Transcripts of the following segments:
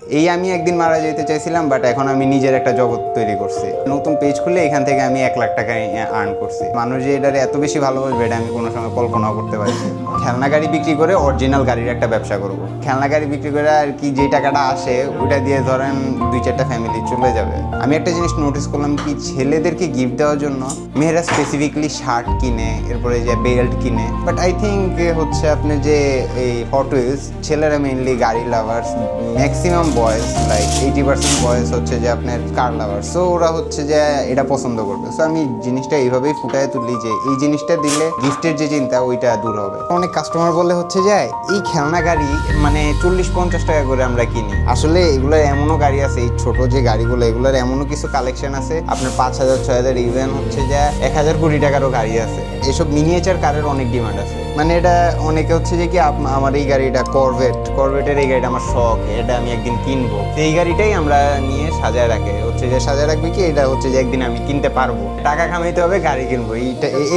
এই আমি একদিন মারা যেতে চাইছিলাম, বাট এখন আমি নিজের একটা জগৎ তৈরি করছি। নতুন পেজ খুলে এখান থেকে আমি 1 লাখ টাকা আর্ন করছি। মানুষ যে এটারে এত বেশি ভালোবাসবে এটা আমি কোনো সময় কল্পনাও করতে পারি। খেলনা গাড়ি বিক্রি করে অরিজিনাল গাড়ির একটা ব্যবসা করব। খেলনা গাড়ি বিক্রি করে আর কি যে টাকাটা আসে ওইটা দিয়ে ধরেন 2-4টা ফ্যামিলি চলে যাবে। আমি একটা জিনিস নোটিস করলাম কি, ছেলেদেরকে গিফট দেওয়ার জন্য মেয়েরা স্পেসিফিকলি শার্ট কিনে, এরপরে যে বেল্ট কিনে। বাট আই থিঙ্ক হচ্ছে আপনি যে এই হট হুইলস, ছেলেরা মেইনলি গাড়ি lovers, maximum boys like 80% boys হচ্ছে যে আপনার কার লাভার। সো ওরা হচ্ছে যে এটা পছন্দ করবে। সো আমি জিনিসটা এইভাবেই ফুটায় তুলি যে এই জিনিসটা দিলে গিফটের যে চিন্তা ওইটা দূর হবে। অনেক কাস্টমার বলে হচ্ছে যে এই খেলনা গাড়ি মানে 40-50 টাকা করে আমরা কিনি। আসলে এগুলোর এমনও গাড়ি আছে, এই ছোট যে গাড়িগুলো এগুলোর এমনও কিছু কালেকশন আছে আপনার 5,000-6,000 ইভেন হচ্ছে যে 1,000 কোটি টাকারও গাড়ি আছে। এসব মিনিয়েচার কারের অনেক ডিমান্ড আছে। মানে এটা অনেকে হচ্ছে যে কি আমার এই গাড়িটা করভেটের এই গাড়িটা আমার শখ, এটা আমি একদিন কিনবো। এই গাড়িটাই আমরা নিয়ে সাজায় রাখে হচ্ছে যে সাজায় রাখবে কি এটা হচ্ছে যে একদিন আমি কিনতে পারবো, টাকা কামাইতে হবে, গাড়ি কিনবো।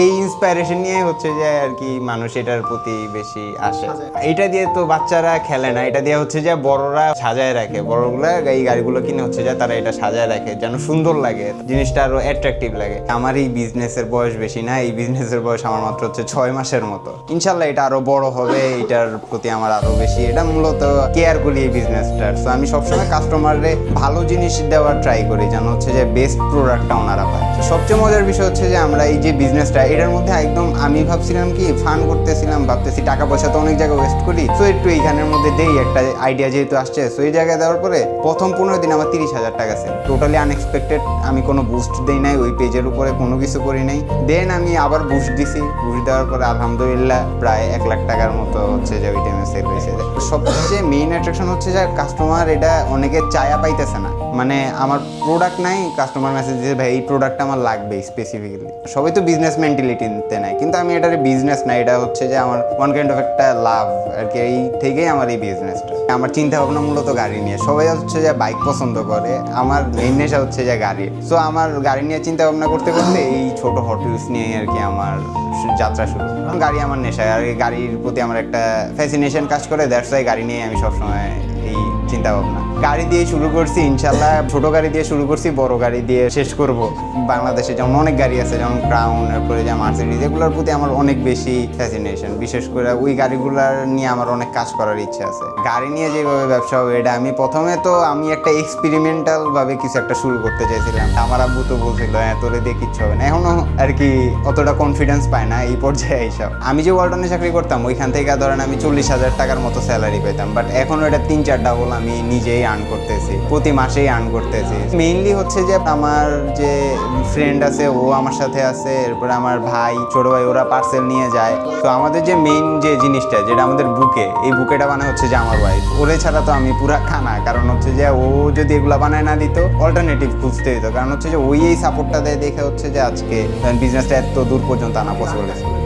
এই ইন্সপায়ারেশন নিয়ে হচ্ছে যে আর কি মানুষ এটার প্রতি বেশি আসে। এটা দিয়ে তো বাচ্চারা খেলে না, এটা দিয়ে হচ্ছে যে বড়রা সাজায় রাখে। বড়গুলা এই গাড়িগুলো কিনে হচ্ছে যে তারা এটা সাজায় রাখে যেন সুন্দর লাগে, জিনিসটা আরো অ্যাট্রাকটিভ লাগে। আমার এই বিজনেসের বয়স বেশি না, এই বিজনেসের বয়স আমার মাত্র হচ্ছে 6 মাসের মতো। ইনশাল্লাহ এটা আরো বড় হবে, এটার প্রতি আমার আরো বেশি, এটা মূলত কেয়ার করি এই বিজনেসটার। সো আমি সবসময় কাস্টমাররে ভালো জিনিস দেওয়ার ট্রাই করি যেন হচ্ছে যে বেস্ট প্রোডাক্টটা ওনারা পায়। সবচেয়ে মজার বিষয় হচ্ছে যে আমরা এই যে বিজনেসটা এটার মধ্যে একদম আমি ভাবছিলাম কি ফান করতেছিলাম, ভাবতেছি টাকা পয়সা তো অনেক জায়গায় ওয়েস্ট করি, সো একটু এইখানের মধ্যে দেই একটা আইডিয়া যেহেতু আসছে। সো এই জায়গায় দেওয়ার পরে প্রথম 15 দিন আমার 30,000 টাকা আছে, টোটালি আনএক্সপেক্টেড। আমি কোনো বুস্ট দেই নাই, ওই পেজের উপরে কোনো কিছু করি নাই। দেন আমি আবার বুস্ট দিছি, বুস্ট দেওয়ার পরে আলহামদুলিল্লাহ প্রায় 1 লাখ টাকার মতো হচ্ছে যে ওই টাইমে সেল হয়েছে। সবচেয়ে মেইন অ্যাট্রাকশন হচ্ছে যে কাস্টমার এটা অনেকে চায়া পাইতেছে না, মানে আমার প্রোডাক্ট নাই, কাস্টমার মেসেজ দিয়েছে ভাই এই প্রোডাক্টটা আমার লাগবে স্পেসিফিক্যালি। সবাই তো বিজনেস মেন্টালিটিতে নেয়, কিন্তু আমি এটার বিজনেস না, এটা হচ্ছে যে আমার ওয়ান কাইন্ড অফ একটা লাভ আর কি। এই থেকেই আমার এই বিজনেসটা। আমার চিন্তা ভাবনা মূলত গাড়ি নিয়ে। সবাই হচ্ছে যে বাইক পছন্দ করে, আমার মেইন নেশা হচ্ছে যে গাড়ি। সো আমার গাড়ি নিয়ে চিন্তা ভাবনা করতে করতে এই ছোট হট হুইলস নিয়ে আর কি আমার যাত্রা শুরু। গাড়ি আমার নেশা, আর গাড়ির প্রতি আমার একটা ফ্যাসিনেশন কাজ করে। দ্যাটস ওয়াই গাড়ি নিয়ে আমি সবসময় এই চিন্তা ভাবনা। গাড়ি দিয়ে শুরু করছি ইনশাল্লাহ, ছোট গাড়ি দিয়ে শুরু করছি, বড় গাড়ি দিয়ে শেষ করব। বাংলাদেশে যেমন অনেক গাড়ি আছে, যেমন ক্রাউন, এরপরে যে মার্সিডিজ, এগুলোর প্রতি আমার অনেক বেশি ফ্যাসিনেশন। বিশেষ করে ওই গাড়িগুলোর নিয়ে আমার অনেক কাজ করার ইচ্ছা আছে। গাড়ি নিয়ে যেভাবে ব্যবসা হবে এটা আমি প্রথমে তো আমি একটা এক্সপেরিমেন্টাল ভাবে কিছু একটা শুরু করতে চাইছিলাম। আমার আব্বু তো বলছিল হ্যাঁ তোরে দিয়ে কিচ্ছু হবে না, এখনো আর কি অতটা কনফিডেন্স পায় না এই পর্যায়ে এইসব। আমি যে ওয়ালটনে চাকরি করতাম ওইখান থেকে ধরেন আমি 40,000 টাকার মতো স্যালারি পেতাম, বাট এখন এটা 3-4 ডাবল আমি নিজেই আর্ন করতেছি, প্রতি মাসেই আর্ন করতেছি। মেইনলি হচ্ছে যে আমার যে ফ্রেন্ড আছে ও আমার সাথে আছে, এরপরে আমার ভাই, ছোট ভাই, ওরা পার্সেল নিয়ে যায়। তো আমাদের যে মেইন যে জিনিসটা যেটা আমাদের বুকে, এই বুকেটা বানায় হচ্ছে যে আমার ওয়াইফ। ওরে ছাড়া তো আমি পুরা খানা, কারণ হচ্ছে যে ও যদি এগুলা বানায় না দিত অল্টারনেটিভ খুঁজতে দিত, কারণ হচ্ছে যে ওই এই সাপোর্টটা দেয় দেখে হচ্ছে যে আজকে বিজনেসটা এত দূর পর্যন্ত আনা পসিবল হয়েছে।